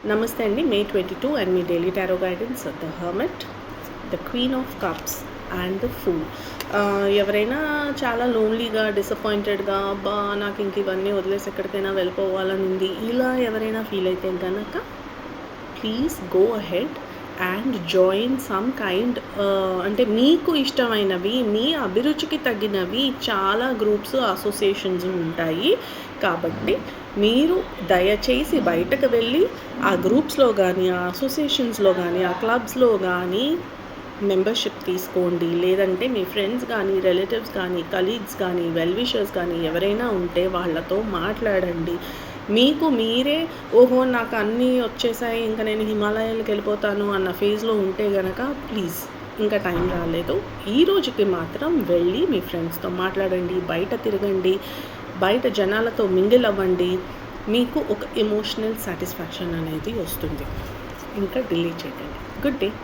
నమస్తే అండి. మే 22 and me daily tarot guidance the hermit, the queen of cups and the fool. ఎవరైనా చాలా లోన్లీగా, డిసప్పాయింటెడ్గా, అబ్బా నాకు ఇంక ఇవన్నీ వదిలేసి ఎక్కడికైనా వెళ్ళిపోవాలని ఉంది, ఇలా ఎవరైనా ఫీల్ అయితే కనుక please go ahead and join some kind, అంటే మీకు ఇష్టమైనవి, మీ అభిరుచికి తగినవి చాలా గ్రూప్స్, అసోసియేషన్స్ ఉంటాయి. కాబట్టి మీరు దయచేసి బయటకు వెళ్ళి ఆ గ్రూప్స్లో కానీ, ఆ అసోసియేషన్స్లో కానీ, ఆ క్లబ్స్లో కానీ మెంబర్షిప్ తీసుకోండి. లేదంటే మీ ఫ్రెండ్స్ కానీ, రిలేటివ్స్ కానీ, కలీగ్స్ కానీ, వెల్ విషర్స్ కానీ ఎవరైనా ఉంటే వాళ్ళతో మాట్లాడండి. మీకు మీరే ఓహో నాకు అన్నీ వచ్చేసాయి, ఇంకా నేను హిమాలయాలకు వెళ్ళిపోతాను అన్న ఫేజ్లో ఉంటే గనక ప్లీజ్ ఇంకా టైం రాలేదు. ఈ రోజుకి మాత్రం వెళ్ళి మీ ఫ్రెండ్స్తో మాట్లాడండి, బయట తిరగండి, బయట జనాలతో మింగిల్ అవ్వండి. మీకు ఒక ఎమోషనల్ సాటిస్ఫాక్షన్ అనేది వస్తుంది. ఇంకా డిలీట్ చేయకండి. Good day.